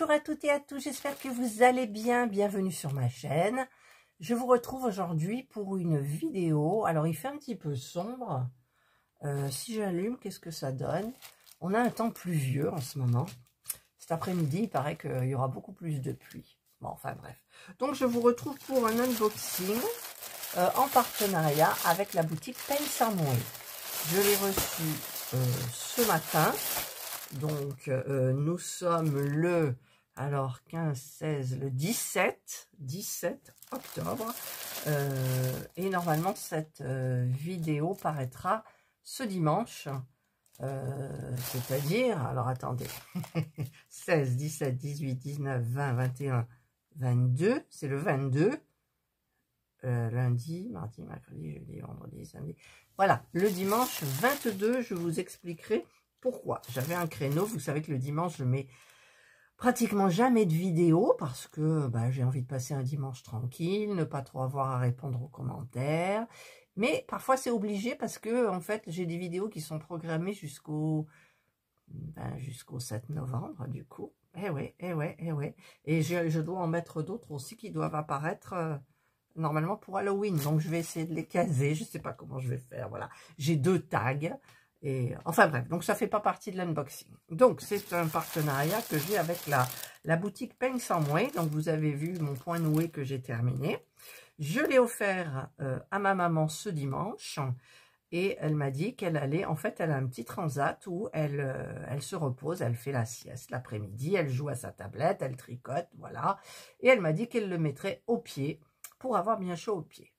Bonjour à toutes et à tous, j'espère que vous allez bien, bienvenue sur ma chaîne. Je vous retrouve aujourd'hui pour une vidéo, alors il fait un petit peu sombre, si j'allume, qu'est-ce que ça donne? On a un temps pluvieux en ce moment, cet après-midi il paraît qu'il y aura beaucoup plus de pluie, bon enfin bref. Donc je vous retrouve pour un unboxing en partenariat avec la boutique Pain Someway. Je l'ai reçu ce matin. Donc, nous sommes le, alors 15, 16, le 17 octobre. Et normalement, cette vidéo paraîtra ce dimanche. C'est-à-dire, alors attendez, 16, 17, 18, 19, 20, 21, 22, c'est le 22. Lundi, mardi, mercredi, jeudi, vendredi, samedi. Voilà, le dimanche 22, je vous expliquerai pourquoi. J'avais un créneau, vous savez que le dimanche, je mets pratiquement jamais de vidéo parce que j'ai envie de passer un dimanche tranquille, ne pas trop avoir à répondre aux commentaires. Mais parfois, c'est obligé parce que, en fait, j'ai des vidéos qui sont programmées jusqu'au 7 novembre, du coup. Eh ouais. Et je dois en mettre d'autres aussi qui doivent apparaître normalement pour Halloween. Donc, je vais essayer de les caser. Je ne sais pas comment je vais faire. Voilà. J'ai 2 tags. Et enfin bref, donc ça fait pas partie de l'unboxing. Donc c'est un partenariat que j'ai avec la boutique Pain Someway. Donc vous avez vu mon point noué que j'ai terminé. Je l'ai offert à ma maman ce dimanche et elle m'a dit qu'elle allait, en fait elle a un petit transat où elle se repose, elle fait la sieste l'après-midi, elle joue à sa tablette, elle tricote, voilà. Et elle m'a dit qu'elle le mettrait au pied pour avoir bien chaud au pied.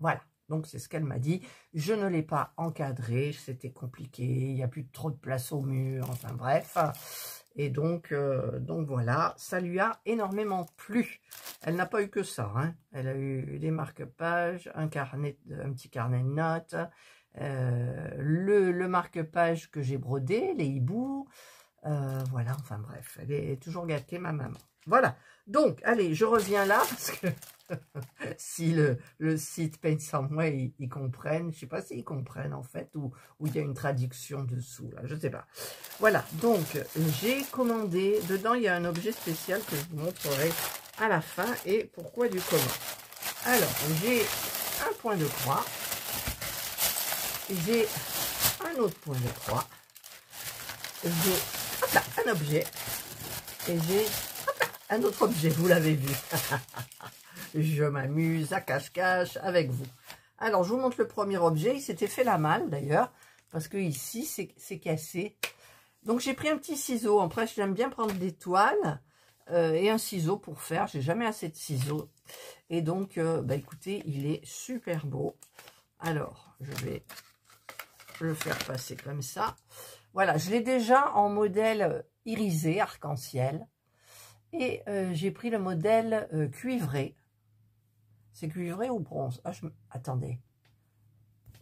Voilà. Donc, c'est ce qu'elle m'a dit. Je ne l'ai pas encadré, c'était compliqué, il n'y a plus trop de place au mur, enfin bref. Et donc voilà, ça lui a énormément plu. Elle n'a pas eu que ça, hein. Elle a eu des marque-pages, un petit carnet de notes, le marque-page que j'ai brodé, les hiboux, voilà, enfin bref, elle est toujours gâtée, ma maman. Voilà, donc, allez, je reviens là, parce que si le site Pain Someway, ils comprennent, je ne sais pas s'ils comprennent en fait, ou il y a une traduction dessous, là, je ne sais pas. Voilà, donc, j'ai commandé, dedans il y a un objet spécial que je vous montrerai à la fin, et pourquoi du comment. Alors, j'ai un point de croix, j'ai un autre point de croix, j'ai un objet, et j'ai un autre objet, vous l'avez vu. Je m'amuse à cache-cache avec vous. Alors, je vous montre le premier objet. Il s'était fait la malle, d'ailleurs, parce que ici, c'est cassé. Donc, j'ai pris un petit ciseau. Après, j'aime bien prendre des toiles et un ciseau pour faire. J'ai jamais assez de ciseaux. Et donc, écoutez, il est super beau. Alors, je vais le faire passer comme ça. Voilà, je l'ai déjà en modèle irisé, arc-en-ciel. Et j'ai pris le modèle cuivré. C'est cuivré ou bronze? Attendez.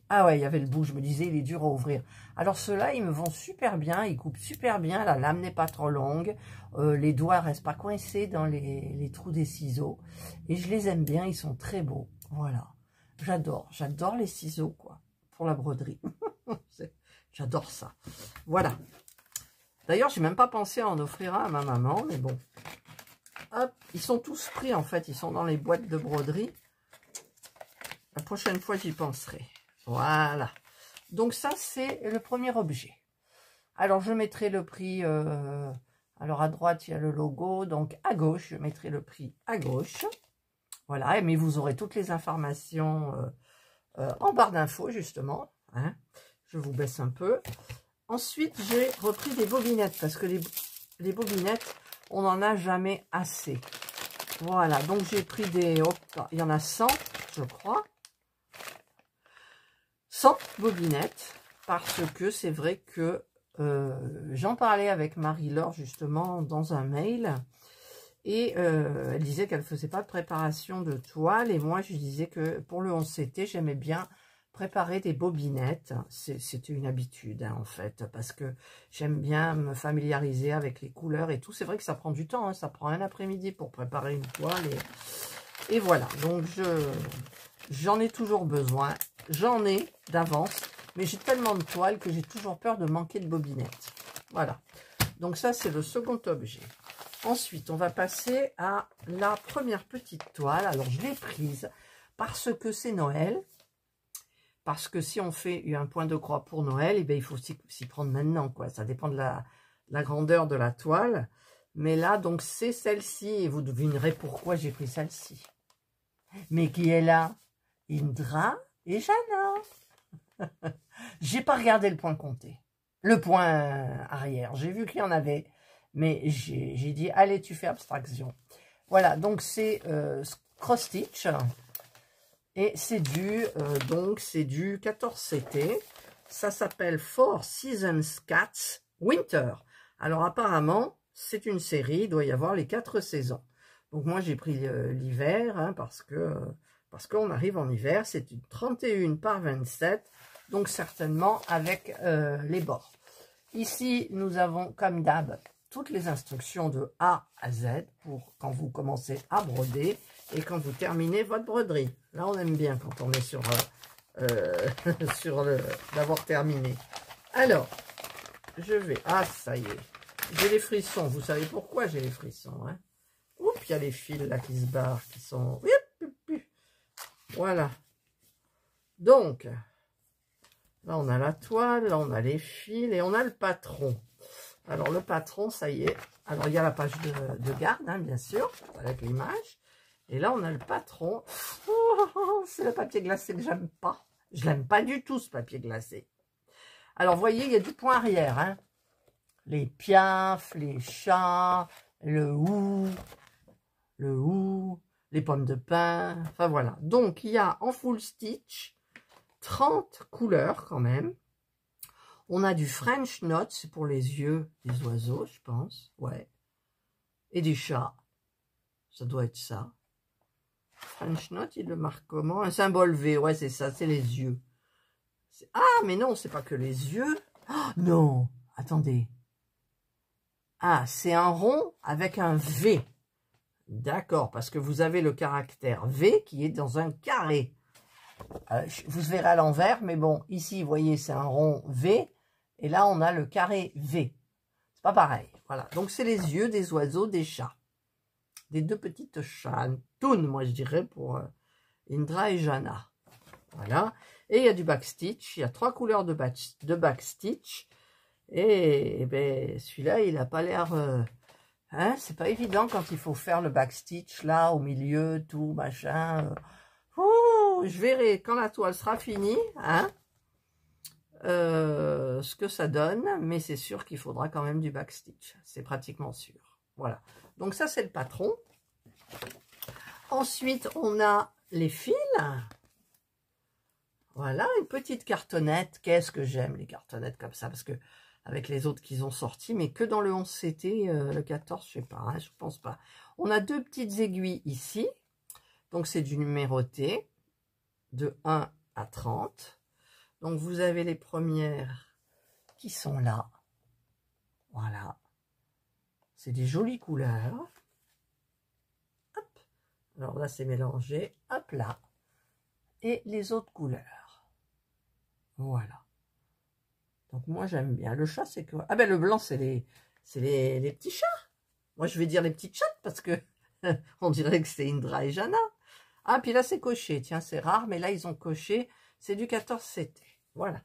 Ah ouais, il y avait le bout, je me disais, il est dur à ouvrir. Alors ceux-là, ils me vont super bien, ils coupent super bien, la lame n'est pas trop longue, les doigts restent pas coincés dans les trous des ciseaux. Et je les aime bien, ils sont très beaux. Voilà, j'adore les ciseaux, quoi, pour la broderie. J'adore ça. Voilà. D'ailleurs, j'ai même pas pensé à en offrir un à ma maman, mais bon. Hop, ils sont tous pris en fait, ils sont dans les boîtes de broderie. La prochaine fois, j'y penserai. Voilà. Donc ça, c'est le premier objet. Alors, je mettrai le prix... alors, à droite, il y a le logo. Donc, à gauche, je mettrai le prix à gauche. Voilà, mais vous aurez toutes les informations en barre d'infos, justement. Hein. Je vous baisse un peu. Ensuite, j'ai repris des bobinettes, parce que les bobinettes... on n'en a jamais assez. Voilà, donc j'ai pris des... hop, il y en a 100, je crois. 100 bobinettes, parce que c'est vrai que j'en parlais avec Marie-Laure, justement, dans un mail. Et elle disait qu'elle ne faisait pas de préparation de toile. Et moi, je disais que pour le 11CT, j'aimais bien préparer des bobinettes. C'était une habitude, hein, en fait, parce que j'aime bien me familiariser avec les couleurs et tout. C'est vrai que ça prend du temps, hein, ça prend un après-midi pour préparer une toile. Et voilà, donc j'en ai toujours besoin. J'en ai d'avance, mais j'ai tellement de toiles que j'ai toujours peur de manquer de bobinettes. Voilà, donc ça, c'est le second objet. Ensuite, on va passer à la première petite toile. Alors, je l'ai prise parce que c'est Noël. Parce que si on fait un point de croix pour Noël, eh bien, il faut s'y prendre maintenant, quoi. Ça dépend de la grandeur de la toile. Mais là, donc, c'est celle-ci. Et vous devinerez pourquoi j'ai pris celle-ci. Mais qui est là? Indra et Jana. J'ai pas regardé le point compté. Le point arrière. J'ai vu qu'il y en avait. Mais j'ai dit, allez, tu fais abstraction. Voilà, donc c'est cross stitch. Et c'est du 14 CT. Ça s'appelle Four Seasons Cats Winter. Alors apparemment, c'est une série, il doit y avoir les 4 saisons. Donc moi j'ai pris l'hiver, hein, parce qu'on arrive en hiver. C'est une 31 par 27, donc certainement avec les bords. Ici, nous avons comme d'hab toutes les instructions de A à Z pour quand vous commencez à broder et quand vous terminez votre broderie. Là, on aime bien quand on est sur d'avoir terminé. Alors, je vais... Ah, ça y est. J'ai les frissons. Vous savez pourquoi j'ai les frissons, hein? Oups, il y a les fils là qui se barrent, qui sont... Voilà. Donc, là, on a la toile, là, on a les fils et on a le patron. Alors, le patron, ça y est. Alors, il y a la page de garde, hein, bien sûr, avec l'image. Et là, on a le patron. Oh, c'est le papier glacé que j'aime pas. Je l'aime pas du tout, ce papier glacé. Alors, vous voyez, il y a du point arrière. Hein. Les piafs, les chats, le hou, les pommes de pin. Enfin, voilà. Donc, il y a en full stitch 30 couleurs quand même. On a du French Knot, c'est pour les yeux des oiseaux, je pense. Ouais. Et des chats. Ça doit être ça. French Knot, il le marque comment? Un symbole V, ouais, c'est ça, c'est les yeux. Ah, mais non, c'est pas que les yeux. Oh, non, attendez. Ah, c'est un rond avec un V. D'accord, parce que vous avez le caractère V qui est dans un carré. Vous verrez à l'envers, mais bon, ici, vous voyez, c'est un rond V. Et là, on a le carré V. C'est pas pareil. Voilà. Donc, c'est les yeux des oiseaux, des chats. Des deux petites chantounes, moi, je dirais, pour Indra et Jana. Voilà. Et il y a du backstitch. Il y a 3 couleurs de backstitch. Et ben, celui-là, il n'a pas l'air... hein, c'est pas évident quand il faut faire le backstitch, là, au milieu, tout, machin. Je verrai, quand la toile sera finie, hein, ce que ça donne, mais c'est sûr qu'il faudra quand même du backstitch, c'est pratiquement sûr. Voilà, donc ça c'est le patron. Ensuite on a les fils. Voilà, une petite cartonnette. Qu'est-ce que j'aime les cartonnettes comme ça, parce que avec les autres qu'ils ont sortis, mais que dans le 11 CT, le 14, je sais pas, hein, je pense pas. On a 2 petites aiguilles ici, donc c'est du numéroté de 1 à 30. Donc, vous avez les premières qui sont là. Voilà. C'est des jolies couleurs. Hop. Alors là, c'est mélangé. Hop là. Et les autres couleurs. Voilà. Donc, moi, j'aime bien. Le chat, c'est quoi? Ah ben, le blanc, c'est les petits chats. Moi, je vais dire les petites chattes parce que on dirait que c'est Indra et Jana. Ah, puis là, c'est coché. Tiens, c'est rare, mais là, ils ont coché. C'est du 14 CT. Voilà.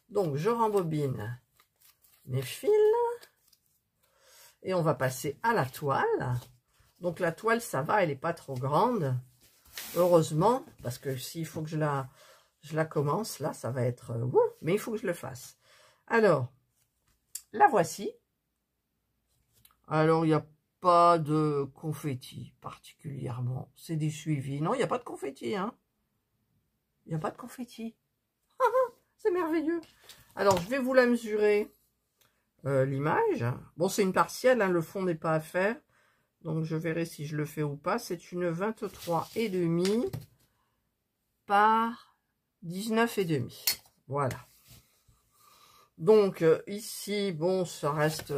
Donc, je rembobine mes fils. Et on va passer à la toile. Donc, la toile, ça va, elle n'est pas trop grande. Heureusement, parce que s'il faut que je la commence, là, ça va être... mais il faut que je le fasse. Alors, la voici. Alors, il n'y a pas de confetti particulièrement. C'est des suivis. Non, il n'y a pas de confetti, hein. Il n'y a pas de confetti. C'est merveilleux. Alors, je vais vous la mesurer, l'image. Bon, c'est une partielle, hein, le fond n'est pas à faire. Donc, je verrai si je le fais ou pas. C'est une 23,5 par 19,5. Voilà. Donc, ici, bon, ça reste...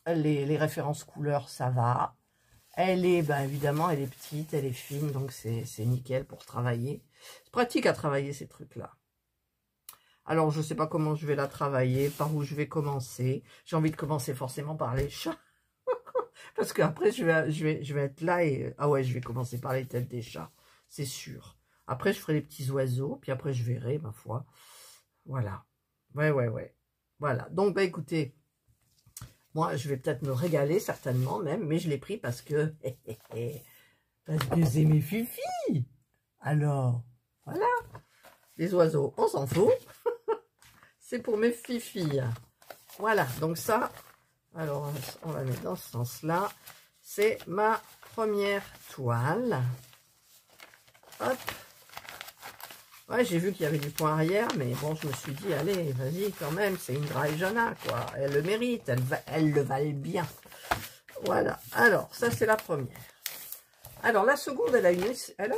les références couleurs, ça va. Elle est, ben, évidemment, elle est petite, elle est fine, donc c'est nickel pour travailler. C'est pratique à travailler, ces trucs-là. Alors, je ne sais pas comment je vais la travailler, par où je vais commencer. J'ai envie de commencer forcément par les chats. Parce qu'après, je vais être là et... Ah ouais, je vais commencer par les têtes des chats, c'est sûr. Après, je ferai les petits oiseaux, puis après, je verrai, ma foi. Voilà. Ouais. Voilà. Donc, bah écoutez, moi, je vais peut-être me régaler, certainement même, mais je l'ai pris parce que... parce que c'est mes fifis. Alors, voilà. Les oiseaux, on s'en fout. C'est pour mes fifis. Voilà, donc ça, alors on va mettre dans ce sens-là. C'est ma première toile. Hop. Ouais, j'ai vu qu'il y avait du point arrière, mais bon, je me suis dit, allez, vas-y quand même, c'est une Drajana, quoi. Elle le mérite, elle le valent bien. Voilà, alors, ça c'est la première. Alors, la seconde, elle a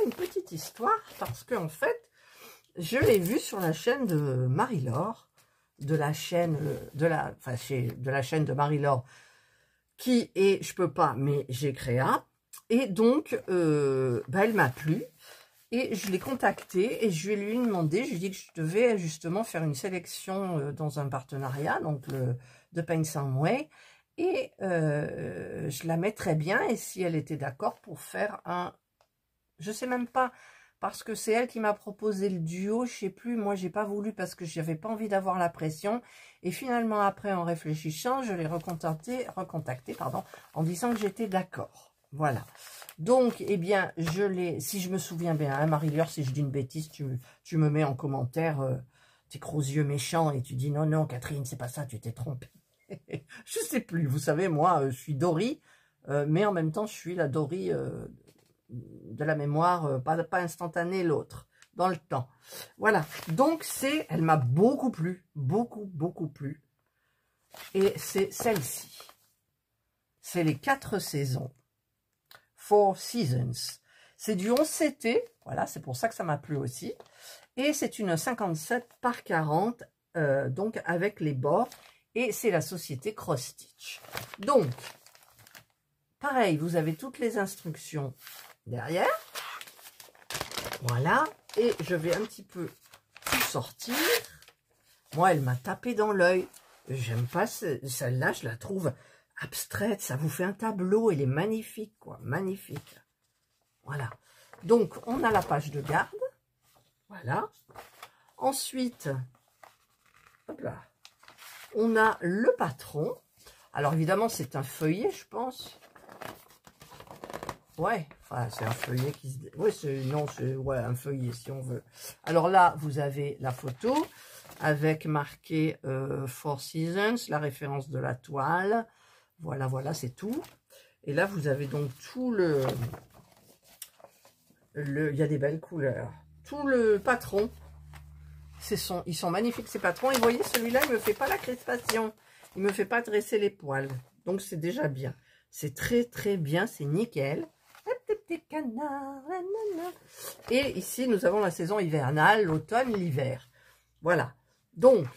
une petite histoire, parce qu'en fait, je l'ai vue sur la chaîne de Marie-Laure, de la chaîne de Marie-Laure, qui est, je peux pas, mais j'ai créa, et donc, elle m'a plu, et je l'ai contactée, et je lui ai demandé, je lui ai dit que je devais justement faire une sélection dans un partenariat, donc de Paint Some Way, et je la mettrais bien, et si elle était d'accord pour faire un, je sais même pas, parce que c'est elle qui m'a proposé le duo, je sais plus, moi j'ai pas voulu parce que j'avais pas envie d'avoir la pression, et finalement après en réfléchissant, je l'ai recontacté en disant que j'étais d'accord. Voilà. Donc, eh bien, je l'ai, si je me souviens bien, hein, Marie-Laure, si je dis une bêtise, tu me mets en commentaire tes gros yeux méchants et tu dis non, Catherine, c'est pas ça, tu t'es trompée. Je sais plus, vous savez, moi, je suis Dory, mais en même temps, je suis la Dory de la mémoire, pas instantanée, l'autre, dans le temps. Voilà, donc elle m'a beaucoup plu, beaucoup plu. Et c'est celle-ci. C'est les 4 saisons. 4 Seasons. C'est du 11 CT, voilà, c'est pour ça que ça m'a plu aussi. Et c'est une 57 par 40, donc avec les bords. Et c'est la société Cross Stitch. Donc, pareil, vous avez toutes les instructions derrière. Voilà. Et je vais un petit peu tout sortir. Moi, elle m'a tapé dans l'œil. J'aime pas celle-là, je la trouve abstraite. Ça vous fait un tableau. Elle est magnifique, quoi. Magnifique. Voilà. Donc, on a la page de garde. Voilà. Ensuite, hop là. On a le patron. Alors, évidemment, c'est un feuillet, je pense. Ouais, enfin, c'est un feuillet qui se... Oui, c'est ouais, un feuillet, si on veut. Alors là, vous avez la photo avec marqué 4 Seasons, la référence de la toile. Voilà, c'est tout. Et là, vous avez donc tout il y a des belles couleurs. Tout le patron. Ils sont magnifiques, ces patrons. Et vous voyez, celui-là, il ne me fait pas la crispation. Il ne me fait pas dresser les poils. Donc, c'est déjà bien. C'est très bien. C'est nickel. Et ici, nous avons la saison hivernale, l'automne, l'hiver. Voilà. Donc,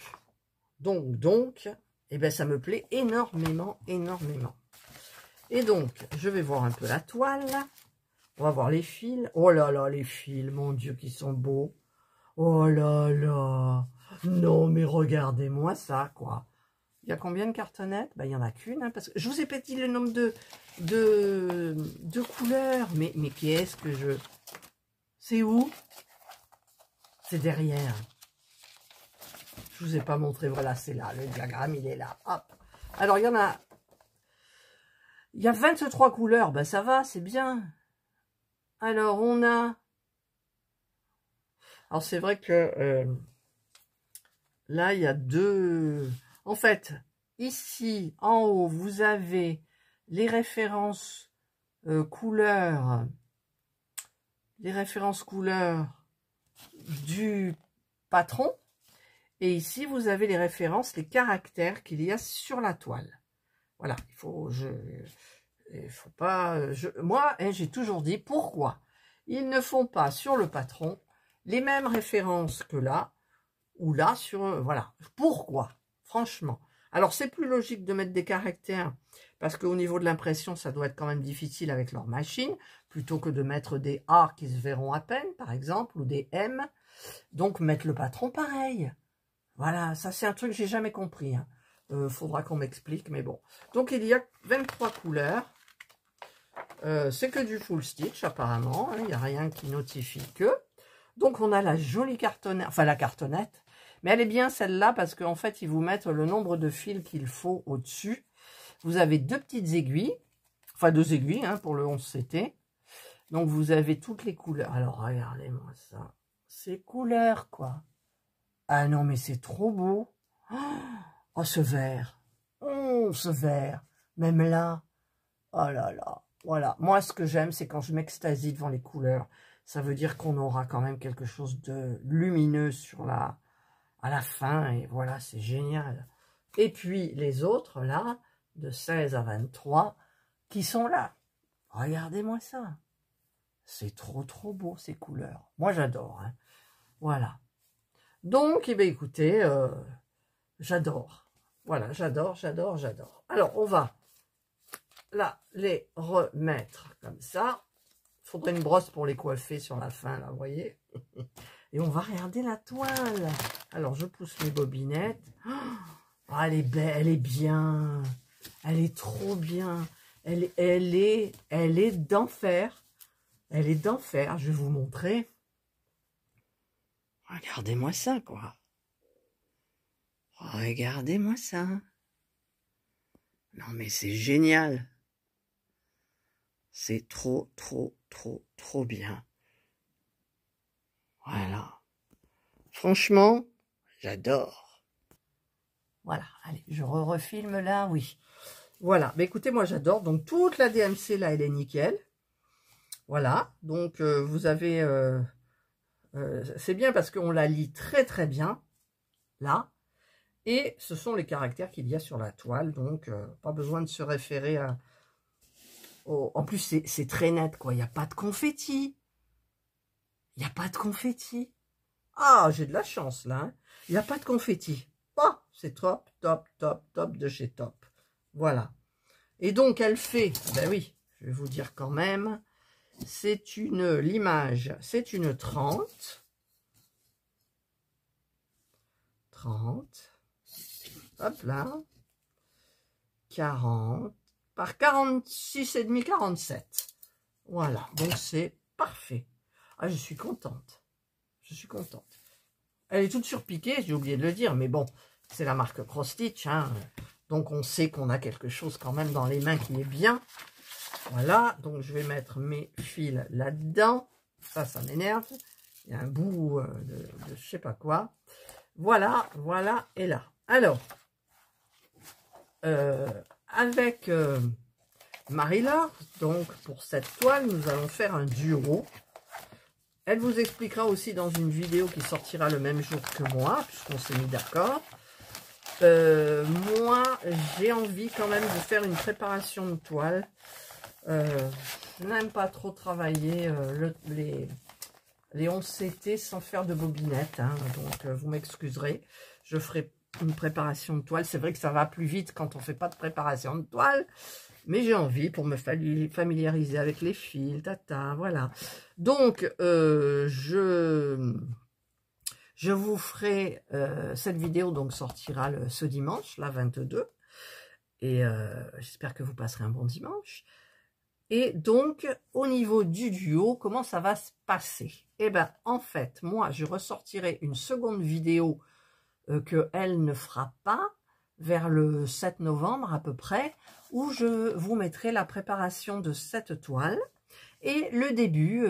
eh ben, ça me plaît énormément. Et donc, je vais voir un peu la toile. On va voir les fils. Oh là là, les fils, mon Dieu, qui sont beaux. Oh là là. Non, mais regardez-moi ça, quoi. Il y a combien de cartonnettes? Ben, il n'y en a qu'une, hein, parce que je vous ai pas dit le nombre de couleurs. Mais qu'est-ce que je... C'est où? C'est derrière. Je vous ai pas montré. Voilà, c'est là. Le diagramme, il est là. Hop. Alors, il y en a... Il y a 23 couleurs. Ben, ça va, c'est bien. Alors, on a... Alors, c'est vrai que... là, il y a deux... En fait, ici, en haut, vous avez les références couleurs. Les références couleurs du patron. Et ici, vous avez les références, les caractères qu'il y a sur la toile. Voilà, il faut pas... moi, hein, j'ai toujours dit, pourquoi ils ne font pas sur le patron les mêmes références que là, ou là, sur... voilà, pourquoi? Franchement. Alors, c'est plus logique de mettre des caractères, parce qu'au niveau de l'impression, ça doit être quand même difficile avec leur machine, plutôt que de mettre des A qui se verront à peine, par exemple, ou des M. Donc, mettre le patron pareil. Voilà, ça c'est un truc que j'ai jamais compris. Hein. Faudra qu'on m'explique, mais bon. Donc, il y a 23 couleurs. C'est que du full stitch apparemment, il n'y a rien qui notifie que. Donc on a la jolie cartonnette, enfin la cartonnette, mais elle est bien celle-là parce qu'en fait ils vous mettent le nombre de fils qu'il faut au-dessus. Vous avez deux petites aiguilles, enfin deux aiguilles hein, pour le 11CT. Donc vous avez toutes les couleurs. Alors regardez-moi ça, ces couleurs quoi. Ah non mais c'est trop beau. Oh ce vert, oh ce vert, même là, oh là là. Voilà, moi ce que j'aime c'est quand je m'extasie devant les couleurs. Ça veut dire qu'on aura quand même quelque chose de lumineux à la fin. Et voilà, c'est génial. Et puis les autres là, de 16 à 23, qui sont là. Regardez-moi ça. C'est trop beau ces couleurs. Moi j'adore. Hein. Voilà. Donc, eh bien, écoutez, j'adore. Voilà, j'adore. Alors, on va là les remettre comme ça. Il faudrait une brosse pour les coiffer sur la fin, là, vous voyez. Et on va regarder la toile. Alors, je pousse mes bobinettes. Oh, elle est belle, elle est bien. Elle est trop bien. Elle est d'enfer. Elle est d'enfer. Je vais vous montrer. Regardez-moi ça, quoi. Regardez-moi ça. Non, mais c'est génial. C'est trop bien. Voilà. Franchement, j'adore. Voilà, allez, je refilme là, oui. Voilà, mais écoutez, moi j'adore. Donc toute la DMC là, elle est nickel. Voilà, donc vous avez... c'est bien parce qu'on la lit très bien, là. Et ce sont les caractères qu'il y a sur la toile, donc pas besoin de se référer à... En plus, c'est très net, quoi. Il n'y a pas de confetti. Il n'y a pas de confetti. Ah, j'ai de la chance, là. Hein. Il n'y a pas de confetti. Ah, c'est top de chez top. Voilà. Et donc, elle fait... Ben oui, je vais vous dire quand même. C'est l'image, c'est une 30. 30. Hop là. 40. Par 46,5, 47. Voilà, donc c'est parfait. Ah, je suis contente. Je suis contente. Elle est toute surpiquée, j'ai oublié de le dire, mais bon, c'est la marque Cross Stitch, hein, donc on sait qu'on a quelque chose quand même dans les mains qui est bien. Voilà, donc je vais mettre mes fils là-dedans. Ça m'énerve. Il y a un bout de je sais pas quoi. Voilà, et là. Alors, avec Marie-Laure, donc pour cette toile, nous allons faire un duo. Elle vous expliquera aussi dans une vidéo qui sortira le même jour que moi, puisqu'on s'est mis d'accord. Moi, j'ai envie quand même de faire une préparation de toile. Je n'aime pas trop travailler les 11CT sans faire de bobinette, hein, donc vous m'excuserez. Je ferai une préparation de toile. C'est vrai que ça va plus vite quand on ne fait pas de préparation de toile, mais j'ai envie pour me familiariser avec les fils, voilà. Donc, je vous ferai cette vidéo, donc sortira ce dimanche, la 22, et j'espère que vous passerez un bon dimanche. Et donc, au niveau du duo, comment ça va se passer? Eh bien, en fait, moi, je ressortirai une seconde vidéo qu'elle ne fera pas, vers le 7 novembre à peu près, où je vous mettrai la préparation de cette toile et le début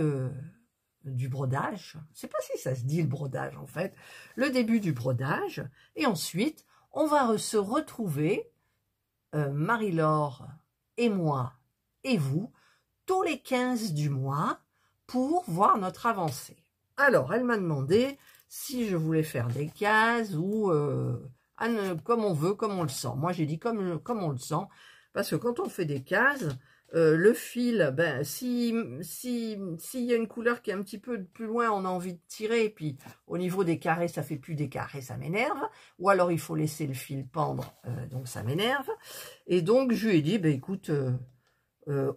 du brodage. Je ne sais pas si ça se dit le brodage, en fait. Le début du brodage. Et ensuite, on va se retrouver, Marie-Laure et moi, et vous, tous les 15 du mois pour voir notre avancée. Alors, elle m'a demandé si je voulais faire des cases ou comme on veut, comme on le sent. Moi, j'ai dit comme on le sent, parce que quand on fait des cases, le fil, ben, s'il y a une couleur qui est un petit peu plus loin, on a envie de tirer, et puis au niveau des carrés, ça fait plus des carrés, ça m'énerve. Ou alors, il faut laisser le fil pendre, donc ça m'énerve. Et donc, je lui ai dit, ben, écoute,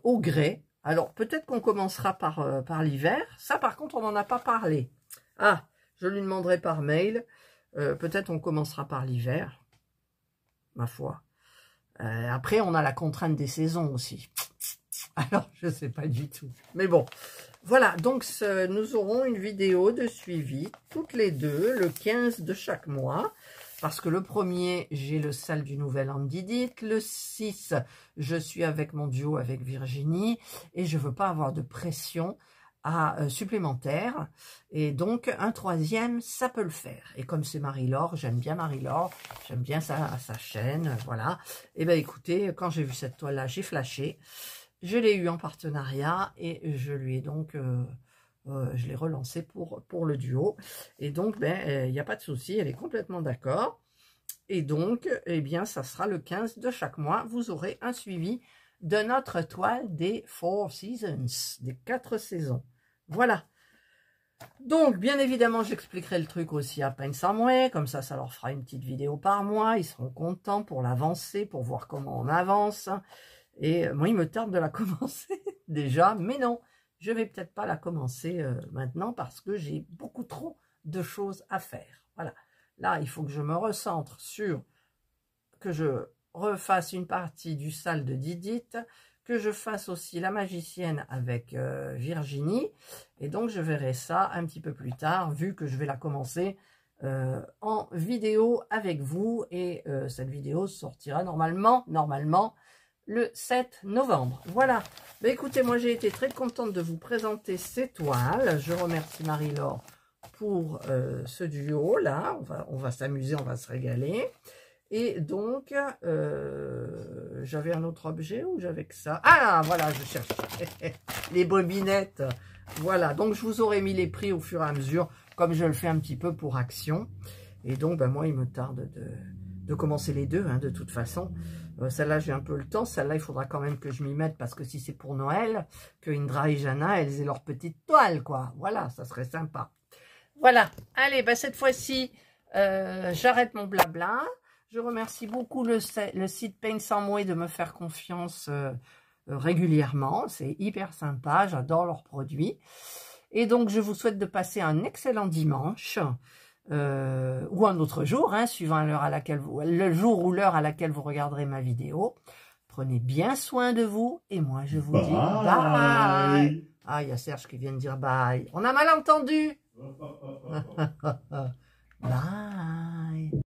au gré. Alors, peut-être qu'on commencera par l'hiver. Ça, par contre, on n'en a pas parlé. Ah, je lui demanderai par mail. Peut-être on commencera par l'hiver, ma foi. Après, on a la contrainte des saisons aussi. Alors, je ne sais pas du tout. Mais bon, voilà. Donc, nous aurons une vidéo de suivi, toutes les deux, le 15 de chaque mois. Parce que le premier, j'ai le sale du Nouvel An d'Edith. Le 6, je suis avec mon duo avec Virginie. Et je ne veux pas avoir de pression supplémentaire. Et donc, un troisième, ça peut le faire. Et comme c'est Marie-Laure, j'aime bien Marie-Laure. J'aime bien sa chaîne. Voilà. Et bien, écoutez, quand j'ai vu cette toile-là, j'ai flashé. Je l'ai eu en partenariat et je lui ai donc... je l'ai relancé pour le duo. Et donc, ben, il n'y a pas de souci, elle est complètement d'accord. Et donc, eh bien, ça sera le 15 de chaque mois. Vous aurez un suivi de notre toile des 4 Seasons, des 4 saisons. Voilà. Donc, bien évidemment, j'expliquerai le truc aussi à Paint Some Way. Comme ça leur fera une petite vidéo par mois. Ils seront contents pour l'avancer, pour voir comment on avance. Et moi, il me tarde de la commencer déjà, mais non. Je vais peut-être pas la commencer maintenant parce que j'ai beaucoup trop de choses à faire. Voilà. Là, il faut que je me recentre sur que je refasse une partie du sale de Didith, que je fasse aussi la magicienne avec Virginie. Et donc, je verrai ça un petit peu plus tard, vu que je vais la commencer en vidéo avec vous. Et cette vidéo sortira normalement, le 7 novembre. Voilà. Mais écoutez, moi j'ai été très contente de vous présenter ces toiles. Je remercie Marie-Laure pour ce duo là. On va s'amuser, on va se régaler. Et donc, j'avais un autre objet ou j'avais que ça? Ah, voilà, je cherchais les bobinettes. Voilà, donc je vous aurai mis les prix au fur et à mesure, comme je le fais un petit peu pour Action. Et donc, ben, moi, il me tarde de commencer les deux, hein, de toute façon. Celle-là, j'ai un peu le temps. Celle-là, il faudra quand même que je m'y mette parce que si c'est pour Noël, que Indra et Jana, elles aient leur petite toile, quoi. Voilà, ça serait sympa. Voilà. Allez, bah, cette fois-ci, j'arrête mon blabla. Je remercie beaucoup le site Paint Some Way de me faire confiance régulièrement. C'est hyper sympa. J'adore leurs produits. Et donc, je vous souhaite de passer un excellent dimanche. Ou un autre jour, hein, suivant l'heure à laquelle le jour ou l'heure à laquelle vous regarderez ma vidéo. Prenez bien soin de vous et moi je vous dis bye. Ah, il y a Serge qui vient de dire bye. On a mal entendu. Bye.